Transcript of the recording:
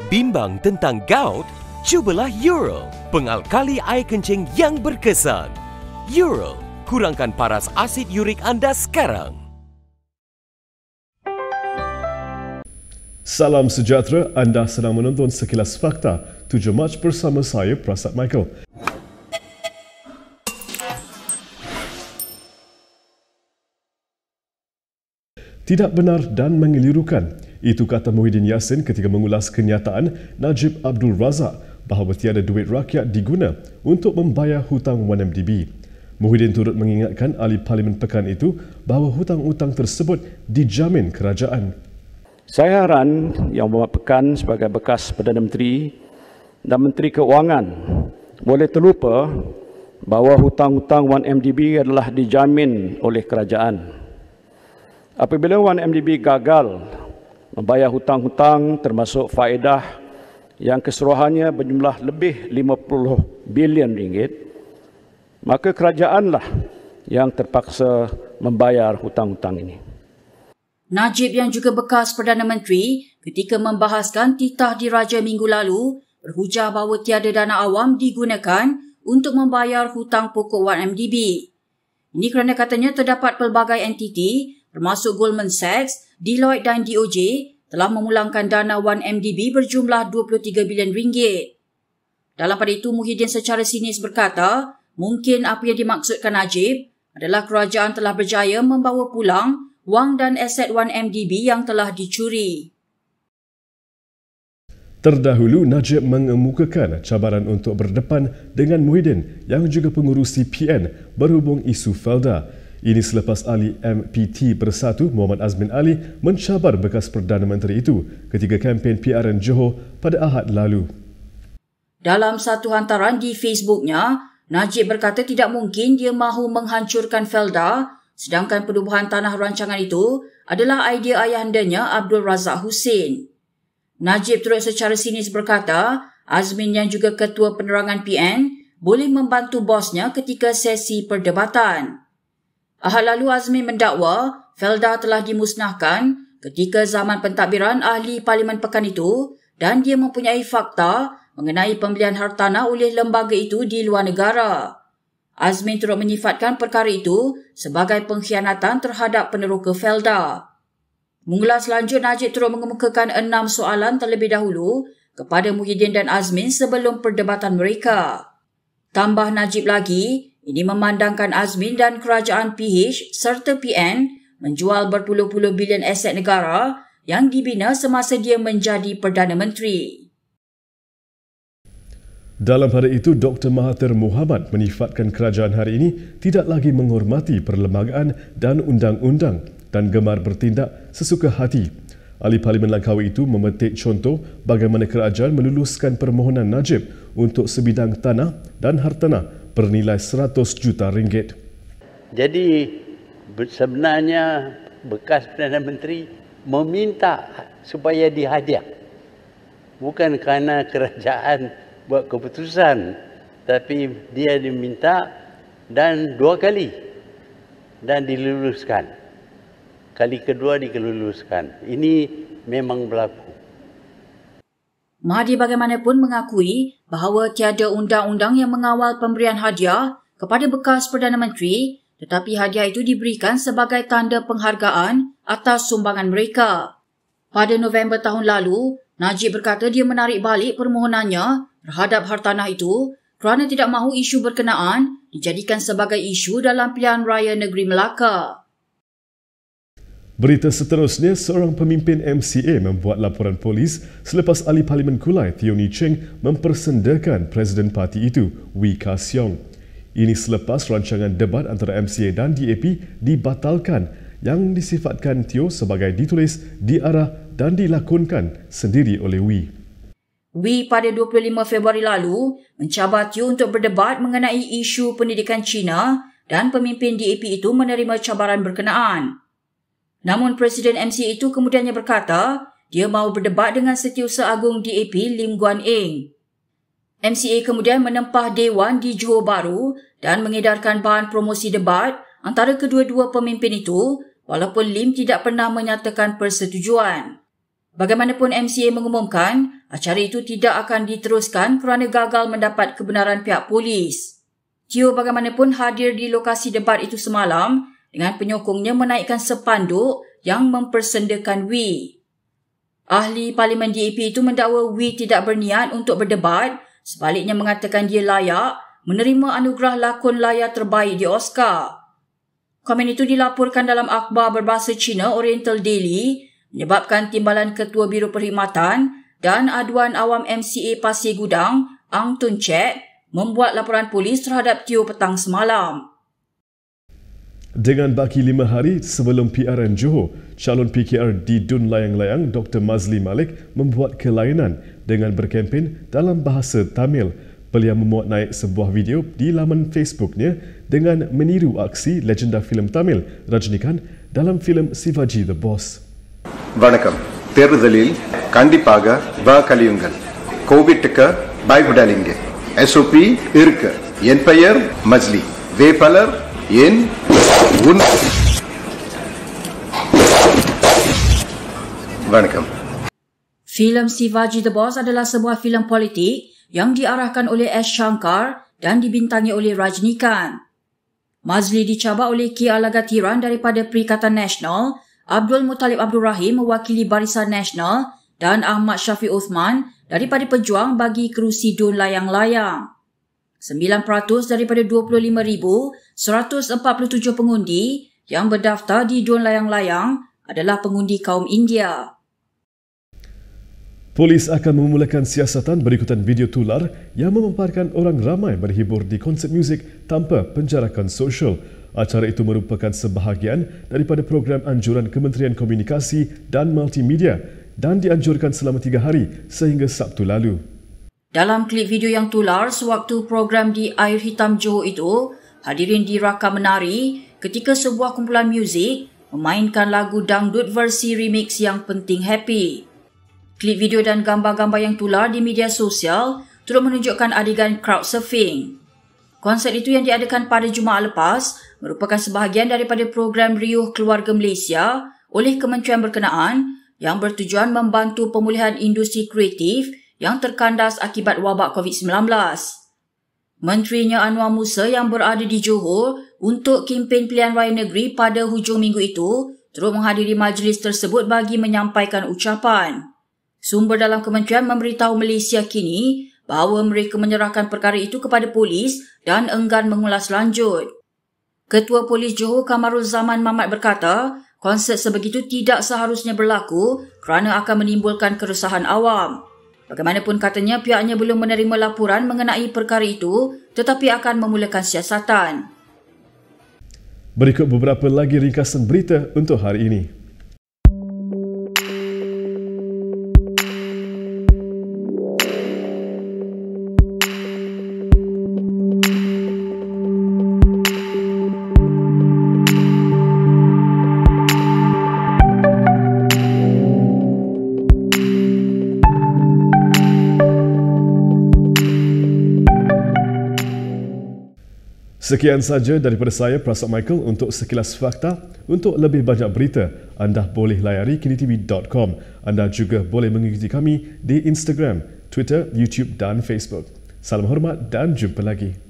Bimbang tentang gout? Cubalah Eural, pengalkali air kencing yang berkesan. Eural, kurangkan paras asid urik anda sekarang. Salam sejahtera, anda sedang menonton Sekilas Fakta 7 Mac bersama saya, Prasad Michael. Tidak benar dan mengelirukan. Itu kata Muhyiddin Yassin ketika mengulas kenyataan Najib Abdul Razak bahawa tiada duit rakyat diguna untuk membayar hutang 1MDB. Muhyiddin turut mengingatkan ahli Parlimen pekan itu bahawa hutang-hutang tersebut dijamin kerajaan. Saya heran yang membuat pekan sebagai bekas Perdana Menteri dan Menteri Keuangan boleh terlupa bahawa hutang-hutang 1MDB adalah dijamin oleh kerajaan. Apabila 1MDB gagal membayar hutang-hutang termasuk faedah yang keseluruhannya berjumlah lebih 50 bilion ringgit, maka kerajaanlah yang terpaksa membayar hutang-hutang ini. Najib yang juga bekas Perdana Menteri ketika membahaskan titah diraja minggu lalu berhujah bahawa tiada dana awam digunakan untuk membayar hutang pokok 1MDB. Ini kerana katanya terdapat pelbagai entiti termasuk Goldman Sachs, Deloitte dan DOJ telah memulangkan dana 1MDB berjumlah 23 bilion ringgit. Dalam pada itu, Muhyiddin secara sinis berkata, mungkin apa yang dimaksudkan Najib adalah kerajaan telah berjaya membawa pulang wang dan aset 1MDB yang telah dicuri. Terdahulu, Najib mengemukakan cabaran untuk berdepan dengan Muhyiddin yang juga pengurusi PN berhubung isu Felda. Ini selepas ahli MPT Bersatu Muhammad Azmin Ali mencabar bekas Perdana Menteri itu ketika kempen PRN Johor pada Ahad lalu. Dalam satu hantaran di Facebooknya, Najib berkata tidak mungkin dia mahu menghancurkan Felda, sedangkan penubuhan tanah rancangan itu adalah idea ayahandanya Abdul Razak Husin. Najib turut secara sinis berkata, Azmin yang juga ketua penerangan PN boleh membantu bosnya ketika sesi perdebatan. Ahad lalu Azmin mendakwa Felda telah dimusnahkan ketika zaman pentadbiran ahli Parlimen pekan itu dan dia mempunyai fakta mengenai pembelian hartanah oleh lembaga itu di luar negara. Azmin turut menyifatkan perkara itu sebagai pengkhianatan terhadap peneroka Felda. Mengulas lanjut, Najib turut mengemukakan 6 soalan terlebih dahulu kepada Muhyiddin dan Azmin sebelum perdebatan mereka. Tambah Najib lagi, ini memandangkan Azmin dan kerajaan PH serta PN menjual berpuluh-puluh bilion aset negara yang dibina semasa dia menjadi Perdana Menteri. Dalam hari itu, Dr. Mahathir Mohamad menyifatkan kerajaan hari ini tidak lagi menghormati perlembagaan dan undang-undang dan gemar bertindak sesuka hati. Ahli Parlimen Langkawi itu memetik contoh bagaimana kerajaan meluluskan permohonan Najib untuk sebidang tanah dan hartanah bernilai 100 juta ringgit. Jadi sebenarnya bekas Perdana Menteri meminta supaya dihadiah. Bukan kerana kerajaan buat keputusan, tapi dia diminta dan 2 kali dan diluluskan. Kali kedua dikeluluskan. Ini memang berlaku. Mahathir bagaimanapun mengakui bahawa tiada undang-undang yang mengawal pemberian hadiah kepada bekas Perdana Menteri, tetapi hadiah itu diberikan sebagai tanda penghargaan atas sumbangan mereka. Pada November tahun lalu, Najib berkata dia menarik balik permohonannya terhadap hartanah itu kerana tidak mahu isu berkenaan dijadikan sebagai isu dalam pilihan raya negeri Melaka. Berita seterusnya, seorang pemimpin MCA membuat laporan polis selepas ahli Parlimen Kulai Theoni Cheng mempersendakan Presiden parti itu, Wee Ka Siong. Ini selepas rancangan debat antara MCA dan DAP dibatalkan yang disifatkan Teo sebagai ditulis, diarah dan dilakonkan sendiri oleh Wee. Wee pada 25 Februari lalu mencabar Teo untuk berdebat mengenai isu pendidikan Cina dan pemimpin DAP itu menerima cabaran berkenaan. Namun Presiden MCA itu kemudiannya berkata dia mahu berdebat dengan Setiausaha Agung DAP Lim Guan Eng. MCA kemudian menempah Dewan di Johor Bahru dan mengedarkan bahan promosi debat antara kedua-dua pemimpin itu walaupun Lim tidak pernah menyatakan persetujuan. Bagaimanapun MCA mengumumkan, acara itu tidak akan diteruskan kerana gagal mendapat kebenaran pihak polis. Teo bagaimanapun hadir di lokasi debat itu semalam dengan penyokongnya menaikkan sepanduk yang mempersendakan Wee. Ahli Parlimen DAP itu mendakwa Wee tidak berniat untuk berdebat, sebaliknya mengatakan dia layak menerima anugerah lakon layar terbaik di Oscar. Komen itu dilaporkan dalam akhbar berbahasa Cina Oriental Daily menyebabkan timbalan Ketua Biro Perkhidmatan dan Aduan Awam MCA Pasir Gudang, Ang Tun Chek, membuat laporan polis terhadap Teo petang semalam. Dengan baki 5 hari sebelum PRN Johor, calon PKR di Dun Layang-Layang Dr. Mazli Malik membuat kelainan dengan berkempen dalam bahasa Tamil. Beliau memuat naik sebuah video di laman Facebooknya dengan meniru aksi legenda filem Tamil Rajinikanth dalam filem Sivaji The Boss. வணக்கம் தேர்தலில் கண்டிப்பாக வாக்களியுங்கள் கோவிட்டுக்கு பயப்படாதீங்க SOP இருக்கு என் பெயர் மஜ்லி வேட்பாளர் என் வணக்கம். Filem Sivaji The Boss adalah sebuah filem politik yang diarahkan oleh S. Shankar dan dibintangi oleh Rajinikanth. Mazli dicabar oleh K. Alagatiran daripada Perikatan Nasional, Abdul Muttalib Abdul Rahim mewakili Barisan Nasional dan Ahmad Syafiq Uthman daripada Pejuang bagi kerusi Dun Layang-Layang. 9% daripada 25,147 pengundi yang berdaftar di Dun Layang-Layang adalah pengundi kaum India. Polis akan memulakan siasatan berikutan video tular yang memaparkan orang ramai berhibur di konsert muzik tanpa penjarakan sosial. Acara itu merupakan sebahagian daripada program anjuran Kementerian Komunikasi dan Multimedia dan dianjurkan selama 3 hari sehingga Sabtu lalu. Dalam klip video yang tular sewaktu program di Air Hitam Johor itu, hadirin dirakam menari ketika sebuah kumpulan muzik memainkan lagu dangdut versi remix yang penting happy. Klip video dan gambar-gambar yang tular di media sosial turut menunjukkan adegan crowd surfing. Konsert itu yang diadakan pada Jumaat lepas merupakan sebahagian daripada program Riuh Keluarga Malaysia oleh kementerian berkenaan yang bertujuan membantu pemulihan industri kreatif yang terkandas akibat wabak COVID-19. Menterinya Anwar Musa yang berada di Johor untuk kempen pilihan raya negeri pada hujung minggu itu turut menghadiri majlis tersebut bagi menyampaikan ucapan. Sumber dalam kementerian memberitahu Malaysia kini bahawa mereka menyerahkan perkara itu kepada polis dan enggan mengulas lanjut. Ketua Polis Johor Kamarul Zaman Mamat berkata, konsert sebegitu tidak seharusnya berlaku kerana akan menimbulkan keresahan awam. Bagaimanapun katanya pihaknya belum menerima laporan mengenai perkara itu tetapi akan memulakan siasatan. Berikut beberapa lagi ringkasan berita untuk hari ini. Sekian saja daripada saya, Prasad Michael, untuk sekilas fakta. Untuk lebih banyak berita, anda boleh layari kinitv.com. Anda juga boleh mengikuti kami di Instagram, Twitter, YouTube dan Facebook. Salam hormat dan jumpa lagi.